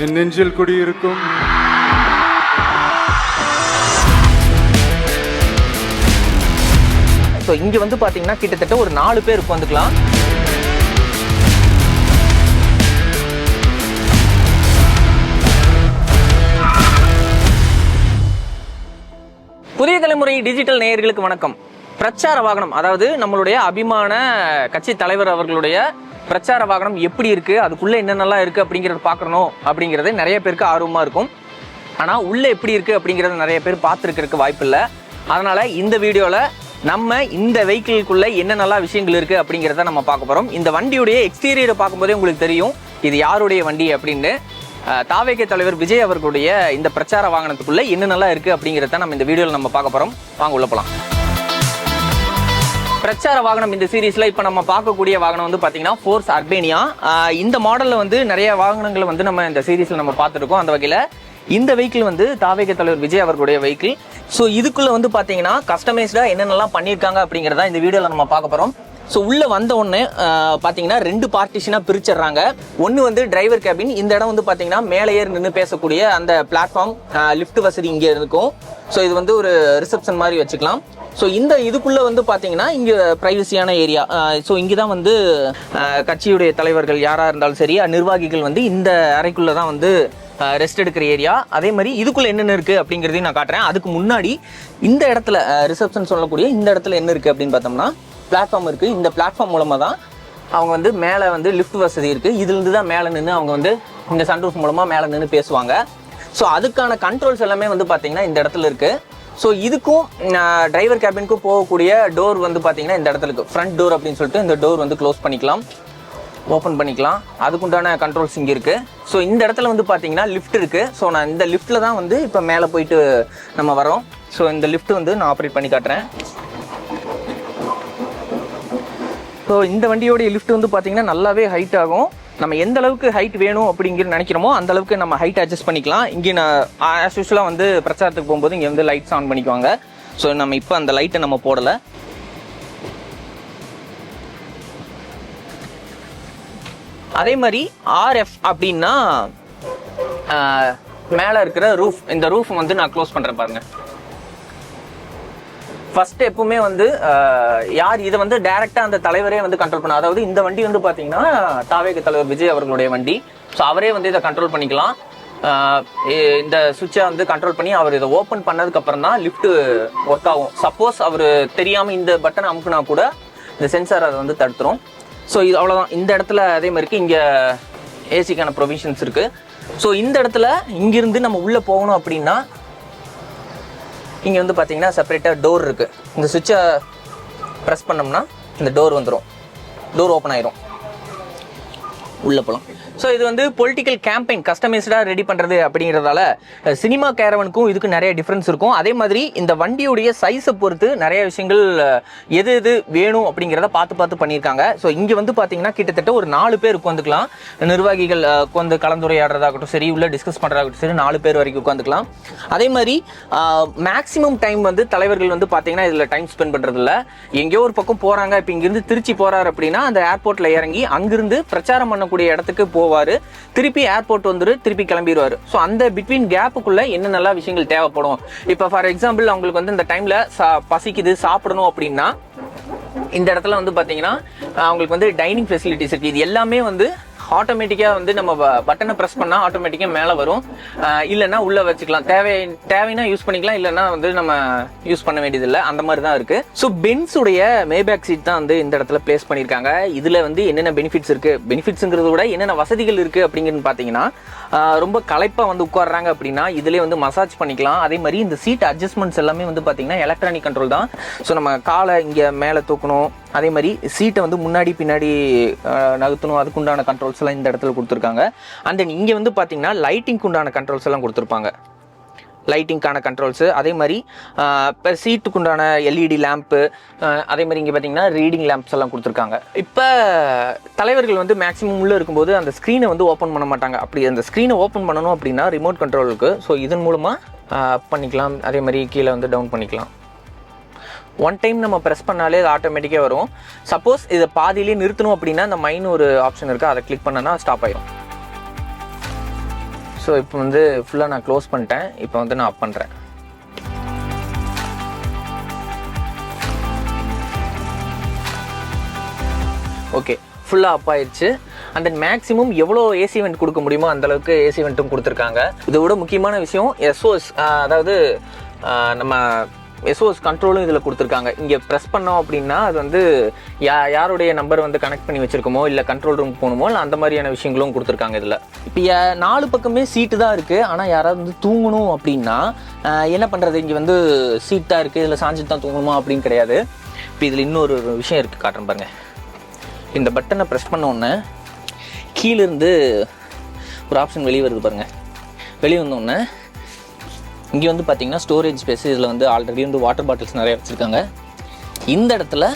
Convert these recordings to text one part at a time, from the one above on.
என் நெஞ்சில் குடியிருக்கும் ஸோ இங்கே வந்து பார்த்தீங்கன்னா கிட்டத்தட்ட ஒரு 4 பேர் உட்காந்துக்கலாம். புதிய தலைமுறை டிஜிட்டல் நேயர்களுக்கு வணக்கம். பிரச்சார வாகனம், அதாவது நம்மளுடைய அபிமான கட்சி தலைவர் அவர்களுடைய பிரச்சார வாகனம் எப்படி இருக்குது, அதுக்குள்ளே என்னென்னலாம் இருக்குது அப்படிங்கிறத பார்க்கணும் அப்படிங்கிறது நிறைய பேருக்கு ஆர்வமாக இருக்கும். ஆனால் உள்ளே எப்படி இருக்குது அப்படிங்கிறத நிறைய பேர் பார்த்துருக்கிறதுக்கு வாய்ப்பு இல்லை. அதனால் இந்த வீடியோவில் நம்ம இந்த வெஹிக்கிளுக்குள்ளே என்னென்னலாம் விஷயங்கள் இருக்குது அப்படிங்கிறத நம்ம பார்க்க போகிறோம். இந்த வண்டியுடைய எக்ஸ்டீரியரை பார்க்கும்போதே உங்களுக்கு தெரியும் இது யாருடைய வண்டி அப்படின்னு. தாவேகே தலைவர் விஜய் அவர்களுடைய இந்த பிரச்சார வாகனத்துக்குள்ளே என்னென்னலாம் இருக்குது அப்படிங்கிறத நம்ம இந்த வீடியோவில் நம்ம பார்க்க போகிறோம். வாங்க உள்ள போகலாம். பிரச்சார வாகனம் இந்த சீரீஸில் இப்போ நம்ம பார்க்கக்கூடிய வாகனம் வந்து பார்த்தீங்கன்னா ஃபோர்ஸ் அர்பேனியா. இந்த மாடலில் வந்து நிறைய வாகனங்களை வந்து நம்ம இந்த சீரீஸில் நம்ம பார்த்துருக்கோம். அந்த வகையில் இந்த வெஹிக்கிள் வந்து தாவேகே தலைவர் விஜய் அவர்களுடைய வெஹிக்கிள். ஸோ இதுக்குள்ளே வந்து பார்த்தீங்கன்னா கஸ்டமைஸ்டாக என்னென்னலாம் பண்ணியிருக்காங்க அப்படிங்கிறத இந்த வீடியோவில் நம்ம பார்க்க போகிறோம். ஸோ உள்ளே வந்த உடனே பார்த்தீங்கன்னா 2 பார்ட்டிஷனாக பிரிச்சிடுறாங்க. ஒன்று வந்து டிரைவர் கேபின். இந்த இடம் வந்து பார்த்தீங்கன்னா மேலே ஏறி நின்று பேசக்கூடிய அந்த பிளாட்ஃபார்ம், லிஃப்ட் வசதி இங்கே இருக்கும். ஸோ இது வந்து ஒரு ரிசப்ஷன் மாதிரி வச்சுக்கலாம். ஸோ இதுக்குள்ளே வந்து பார்த்தீங்கன்னா இங்கே ப்ரைவசியான ஏரியா. ஸோ இங்கே தான் வந்து கட்சியுடைய தலைவர்கள் யாராக இருந்தாலும் சரி, நிர்வாகிகள் வந்து இந்த அறைக்குள்ளே தான் வந்து ரெஸ்ட் எடுக்கிற ஏரியா. அதே மாதிரி இதுக்குள்ளே என்னென்ன இருக்குது அப்படிங்கிறதையும் நான் காட்டுறேன். அதுக்கு முன்னாடி இந்த இடத்துல ரிசப்ஷன் சொல்லக்கூடிய இந்த இடத்துல என்ன இருக்குது அப்படின்னு பார்த்தோம்னா பிளாட்ஃபார்ம் இருக்குது. இந்த பிளாட்ஃபார்ம் மூலமாக தான் அவங்க வந்து மேலே வந்து லிஃப்ட் வசதி இருக்குது. இதுலேருந்து தான் மேலே நின்று அவங்க வந்து இந்த சன்ரூஃப் மூலமாக மேலே நின்று பேசுவாங்க. ஸோ அதுக்கான கண்ட்ரோல்ஸ் எல்லாமே வந்து பார்த்தீங்கன்னா இந்த இடத்துல இருக்குது. ஸோ இதுக்கும் டிரைவர் கேபினுக்கும் போகக்கூடிய டோர் வந்து பார்த்தீங்கன்னா இந்த இடத்துல இருக்குது. ஃப்ரண்ட் டோர் அப்படின்னு சொல்லிட்டு இந்த டோர் வந்து க்ளோஸ் பண்ணிக்கலாம், ஓப்பன் பண்ணிக்கலாம். அதுக்குண்டான கண்ட்ரோல்ஸ் இங்கே இருக்குது. ஸோ இந்த இடத்துல வந்து பார்த்தீங்கன்னா லிஃப்ட் இருக்குது. ஸோ நான் இந்த லிஃப்ட்டில் தான் வந்து இப்போ மேலே போயிட்டு நம்ம வரோம். ஸோ இந்த லிஃப்ட் வந்து நான் ஆப்ரேட் பண்ணி காட்டுறேன். ஸோ இந்த வண்டியோடைய லிஃப்ட் வந்து பார்த்தீங்கன்னா நல்லாவே ஹைட் ஆகும். நம்ம எந்த அளவுக்கு ஹைட் வேணும் அப்படிங்கிற நினைக்கிறோமோ அந்த அளவுக்கு நம்ம ஹைட் அட்ஜஸ்ட் பண்ணிக்கலாம். இங்கே நான் ஆஸ் யூஸ்வலாக வந்து பிரச்சாரத்துக்கு போகும்போது இங்கே வந்து லைட்ஸ் ஆன் பண்ணிக்குவாங்க. ஸோ நம்ம இப்போ அந்த லைட்டை நம்ம போடலை. அதே மாதிரி ஆர்எஃப் அப்படின்னா மேலே இருக்கிற ரூஃப், இந்த ரூஃப் வந்து நான் க்ளோஸ் பண்ணுறேன் பாருங்கள். ஃபர்ஸ்ட் எப்பவுமே வந்து யார் இதை வந்து டைரெக்டாக அந்த தலைவரே வந்து கண்ட்ரோல் பண்ண, அதாவது இந்த வண்டி வந்து பார்த்தீங்கன்னா தாவேகே தலைவர் விஜய் அவர்களுடைய வண்டி. ஸோ அவரே வந்து இதை கண்ட்ரோல் பண்ணிக்கலாம். இந்த சுவிட்சை வந்து கண்ட்ரோல் பண்ணி அவர் இதை ஓப்பன் பண்ணதுக்கப்புறம் தான் லிஃப்ட் ஒர்க் ஆகும். சப்போஸ் அவர் தெரியாமல் இந்த பட்டனை அமுக்குனா கூட இந்த சென்சார் அதை வந்து தடுத்துரும். ஸோ இது அவ்வளோதான். இந்த இடத்துல அதே மாதிரிக்கு இங்கே ஏசிக்கான ப்ரொவிஷன்ஸ் இருக்குது. ஸோ இந்த இடத்துல இங்கிருந்து நம்ம உள்ளே போகணும் அப்படின்னா இங்கே வந்து பார்த்தீங்கன்னா செப்பரேட்டாக டோர் இருக்குது. இந்த சுவிட்சை ப்ரெஸ் பண்ணோம்னா இந்த டோர் வந்துடும், டோர் ஓப்பன் ஆயிரும், உள்ளே போகலாம். ஸோ இது வந்து பொலிட்டிக்கல் கேம்பெயின் கஸ்டமைஸ்டாக ரெடி பண்ணுறது அப்படிங்கிறதால சினிமா கேரவனுக்கும் இதுக்கு நிறைய டிஃப்ரென்ஸ் இருக்கும். அதே மாதிரி இந்த வண்டியுடைய சைஸை பொறுத்து நிறைய விஷயங்கள் எது எது வேணும் அப்படிங்கிறத பார்த்து பண்ணியிருக்காங்க. ஸோ இங்கே வந்து பார்த்தீங்கன்னா கிட்டத்தட்ட ஒரு 4 பேர் உட்காந்துக்கலாம். நிர்வாகிகள் உட்காந்து கலந்துரையாடுறதாகட்டும் சரி, உள்ள டிஸ்கஸ் பண்ணுறதாகட்டும் சரி, 4 பேர் வரைக்கும் உட்காந்துக்கலாம். அதே மாதிரி மேக்ஸிமம் டைம் வந்து தலைவர்கள் வந்து பார்த்தீங்கன்னா இதில் டைம் ஸ்பெண்ட் பண்ணுறதில்ல. எங்கேயோ ஒரு பக்கம் போகிறாங்க, இப்போ இங்கேருந்து திருச்சி போகிறாரு அப்படின்னா அந்த ஏர்போர்ட்டில் இறங்கி அங்கிருந்து பிரச்சாரம் பண்ணக்கூடிய இடத்துக்கு போவார், திருப்பி ஏர்போர்ட் வந்துரு, திருப்பி கிளம்பிடுவார். ஸோ அந்த பிட்வீன் கேப்புக்குள்ள என்னென்னலாம் விஷயங்கள் தேவைப்படும். இப்போ ஃபார் எக்ஸாம்பிள் அவங்களுக்கு வந்து இந்த டைம்ல பசிக்குது, சாப்பிடணும் அப்படின்னா இந்த இடத்துல வந்து பார்த்தீங்கன்னா அவங்களுக்கு வந்து டைனிங் ஃபெசிலிட்டிஸ் இருக்குது. இது எல்லாமே வந்து ஆட்டோமேட்டிக்காக வந்து நம்ம பட்டனை ப்ரெஸ் பண்ணால் ஆட்டோமேட்டிக்காக மேலே வரும். இல்லைன்னா உள்ளே வச்சுக்கலாம், தேவைன்னா யூஸ் பண்ணிக்கலாம், இல்லைன்னா வந்து நம்ம யூஸ் பண்ண வேண்டியதில்லை. அந்த மாதிரி தான் இருக்குது. ஸோ பென்ஸுடைய மேபேக் சீட் தான் வந்து இந்த இடத்துல பிளேஸ் பண்ணியிருக்காங்க. இதில் வந்து என்னென்ன பெனிஃபிட்ஸ் இருக்குது, பெனிஃபிட்ஸுங்கிறத விட என்னென்ன வசதிகள் இருக்குது அப்படிங்கிறது பார்த்தீங்கன்னா ரொம்ப களைப்பாக வந்து உட்காடுறாங்க அப்படின்னா இதிலே வந்து மசாஜ் பண்ணிக்கலாம். அதே மாதிரி இந்த சீட் அட்ஜஸ்ட்மெண்ட்ஸ் எல்லாமே வந்து பார்த்தீங்கன்னா எலக்ட்ரானிக் கண்ட்ரோல் தான். ஸோ நம்ம காலை இங்கே மேலே தூக்கணும், அதே மாதிரி சீட்டை வந்து முன்னாடி பின்னாடி நகர்த்தணும், அதுக்குண்டான கண்ட்ரோல்ஸ் எல்லாம் இந்த இடத்துல கொடுத்துருக்காங்க. அண்ட் தென் இங்கே வந்து பார்த்தீங்கன்னா லைட்டிங்க்கு உண்டான கண்ட்ரோல்ஸ் எல்லாம் கொடுத்துருப்பாங்க, லைட்டிங்கான கண்ட்ரோல்ஸு. அதே மாதிரி இப்போ சீட்டுக்குண்டான எல்இடி லேம்ப்பு, அதே மாதிரி இங்கே பார்த்தீங்கன்னா ரீடிங் லேம்ப்ஸ் எல்லாம் கொடுத்துருக்காங்க. இப்போ தலைவர்கள் வந்து மேக்ஸிமம் உள்ளே இருக்கும்போது அந்த ஸ்க்ரீனை வந்து ஓப்பன் பண்ண மாட்டாங்க. அப்படி அந்த ஸ்க்ரீனை ஓப்பன் பண்ணணும் அப்படின்னா ரிமோட் கண்ட்ரோலுக்கு. ஸோ இதன் மூலமாக பண்ணிக்கலாம். அதே மாதிரி கீழே வந்து டவுன் பண்ணிக்கலாம். ஒன் டைம் நம்ம ப்ரெஸ் பண்ணாலே அது ஆட்டோமேட்டிக்காக வரும். சப்போஸ் இதை பாதியிலே நிறுத்தணும் அப்படின்னா அந்த மைன் ஒரு ஆப்ஷன் இருக்குது, அதை கிளிக் பண்ணனா ஸ்டாப் ஆயிடும். ஸோ இப்போ வந்து ஃபுல்லாக நான் க்ளோஸ் பண்ணிட்டேன். இப்போ வந்து நான் ஆஃப் பண்ணுறேன். ஓகே, ஃபுல்லாக அப் ஆயிடுச்சு. அண்ட் தென் மேக்ஸிமம் எவ்வளோ ஏசி வெண்ட் கொடுக்க முடியுமோ அந்தளவுக்கு ஏசி வெண்ட்டும் கொடுத்துருக்காங்க. இதோட முக்கியமான விஷயம் எஸ்ஓஎஸ், அதாவது நம்ம எஸ்ஓஎஸ் கண்ட்ரோலும் இதில் கொடுத்துருக்காங்க. இங்கே ப்ரெஸ் பண்ணோம் அப்படின்னா அது வந்து யாருடைய நம்பர் வந்து கனெக்ட் பண்ணி வச்சுருக்கோமோ இல்லை கண்ட்ரோல் ரூம் போகணுமோ இல்லை அந்த மாதிரியான விஷயங்களும் கொடுத்துருக்காங்க இதில். இப்போ 4 பக்கமே சீட்டு தான் இருக்குது. ஆனால் யாராவது வந்து தூங்கணும் அப்படின்னா என்ன பண்ணுறது, இங்கே வந்து சீட் தான் இருக்குது, இதில் சாஞ்சிட்டு தான் தூங்கணுமா அப்படின்னு கிடையாது. இப்போ இதில் இன்னொரு விஷயம் இருக்குது, காட்டுறேன் பாருங்க. இந்த பட்டனை ப்ரெஸ் பண்ண உடனே கீழேருந்து ஒரு ஆப்ஷன் வெளியே வருது பாருங்கள். வெளியே வந்தோடனே இங்கே வந்து பார்த்தீங்கன்னா ஸ்டோரேஜ் ஸ்பேஸ். இதில் வந்து ஆல்ரெடி வந்து வாட்டர் பாட்டில்ஸ் நிறைய வச்சுருக்காங்க. இந்த இடத்துல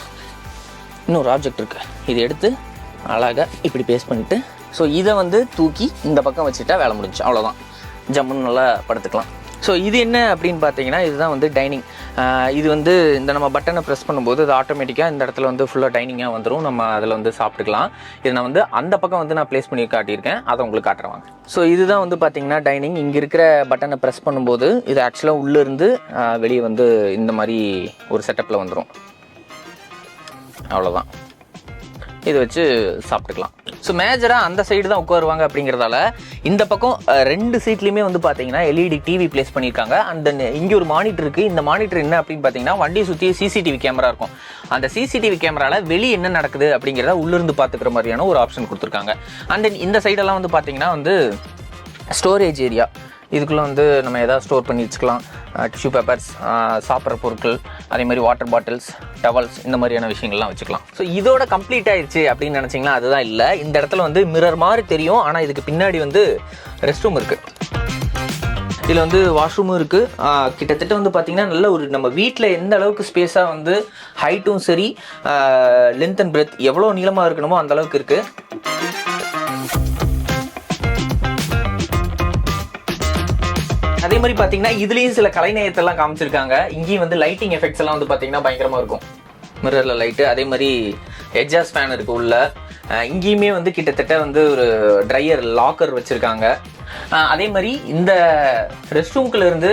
இன்னொரு ஆப்ஜெக்ட் இருக்குது. இதை எடுத்து அழகாக இப்படி பேஸ்ட் பண்ணிவிட்டு ஸோ இதை வந்து தூக்கி இந்த பக்கம் வச்சுட்டா வேலை முடிஞ்சு, அவ்வளோதான். ஜம்முன்னு நல்லா படுத்துக்கலாம். ஸோ இது என்ன அப்படின்னு பார்த்தீங்கன்னா இதுதான் வந்து டைனிங். இது வந்து இந்த நம்ம பட்டனை ப்ரெஸ் பண்ணும்போது அது ஆட்டோமேட்டிக்காக இந்த இடத்துல வந்து ஃபுல்லாக டைனிங்காக வந்துடும். நம்ம அதில் வந்து சாப்பிட்டுக்கலாம். இது நான் வந்து அந்த பக்கம் வந்து நான் ப்ளேஸ் பண்ணி காட்டியிருக்கேன், அதை உங்களுக்கு காட்டுறவாங்க. ஸோ இதுதான் வந்து பார்த்தீங்கன்னா டைனிங். இங்கே இருக்கிற பட்டனை ப்ரெஸ் பண்ணும்போது இது ஆக்சுவலாக உள்ளேருந்து வெளியே வந்து இந்த மாதிரி ஒரு செட்டப்பில் வந்துடும். அவ்வளோதான். இதை வச்சு சாப்பிட்டுக்கலாம். ஸோ மேஜராக அந்த சைடு தான் உட்காருவாங்க அப்படிங்கிறதால இந்த பக்கம் 2 சீட்லேயுமே வந்து பார்த்தீங்கன்னா எல்இடி டிவி பிளேஸ் பண்ணியிருக்காங்க. அண்ட் தென் இங்கே ஒரு மானிட்டர் இருக்குது. இந்த மானிட்டர் என்ன அப்படின்னு பார்த்தீங்கன்னா வண்டியை சுற்றி சிசிடிவி கேமரா இருக்கும். அந்த சிசிடிவி கேமராவில் வெளியே என்ன நடக்குது அப்படிங்கிறத உள்ளிருந்து பார்த்துக்கிற மாதிரியான ஒரு ஆப்ஷன் கொடுத்துருக்காங்க. அண்ட் தென் இந்த சைடெல்லாம் வந்து பார்த்தீங்கன்னா வந்து ஸ்டோரேஜ் ஏரியா. இதுக்குள்ளே வந்து நம்ம எதாவது ஸ்டோர் பண்ணி வச்சுக்கலாம். டிஷ்யூ பேப்பர்ஸ், சாப்பிட்ற பொருட்கள், அதே மாதிரி வாட்டர் பாட்டில்ஸ், டவல்ஸ், இந்த மாதிரியான விஷயங்கள்லாம் வச்சுக்கலாம். ஸோ இதோட கம்ப்ளீட் ஆயிடுச்சு அப்படின்னு நினச்சிங்கன்னா அதுதான் இல்லை. இந்த இடத்துல வந்து மிரர் மாதிரி தெரியும், ஆனால் இதுக்கு பின்னாடி வந்து ரெஸ்ட் ரூம் இருக்குது. இதில் வந்து வாஷ்ரூமும் இருக்குது. கிட்டத்தட்ட வந்து பார்த்திங்கன்னா நல்ல ஒரு நம்ம வீட்டில் எந்த அளவுக்கு ஸ்பேஸாக வந்து ஹைட்டும் சரி லென்த் அண்ட் பிரெத் எவ்வளோ நீளமாக இருக்கணுமோ அந்த அளவுக்கு இருக்குது. அதே மாதிரி பார்த்தீங்கன்னா இதுலேயும் சில கலைநயத்தெல்லாம் காமிச்சிருக்காங்க. இங்கேயும் வந்து லைட்டிங் எஃபெக்ட்ஸ் எல்லாம் வந்து பார்த்தீங்கன்னா பயங்கரமாக இருக்கும். மிரரில் லைட்டு, அதே மாதிரி எட்ஜாஸ் ஃபேன் இருக்குது உள்ள. இங்கேயுமே வந்து கிட்டத்தட்ட வந்து ஒரு ட்ரையர் லாக்கர் வச்சுருக்காங்க. அதே மாதிரி இந்த ரெஸ்ட் ரூம்குள்ளேருந்து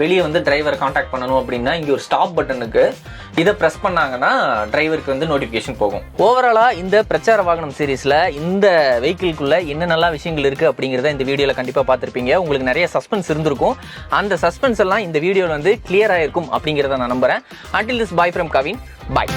வெளியே வந்து டிரைவர் காண்டாக்ட் பண்ணணும் அப்படின்னா இங்கே ஒரு ஸ்டாப் பட்டன் இருக்குது. இதை ப்ரெஸ் பண்ணாங்கன்னா டிரைவருக்கு வந்து நோட்டிஃபிகேஷன் போகும். ஓவராலாக இந்த பிரச்சார வாகனம் சீரீஸில் இந்த வெஹிக்கிள்குள்ளே என்ன நல்லா விஷயங்கள் இருக்குது அப்படிங்கிறத இந்த வீடியோவில் கண்டிப்பாக பார்த்துருப்பீங்க. உங்களுக்கு நிறைய சஸ்பென்ஸ் இருந்திருக்கும். அந்த சஸ்பென்ஸ் எல்லாம் இந்த வீடியோவில் வந்து கிளியர் ஆகிருக்கும் அப்படிங்கிறத நான் நம்புகிறேன். Until this, bye from Kavin. Bye.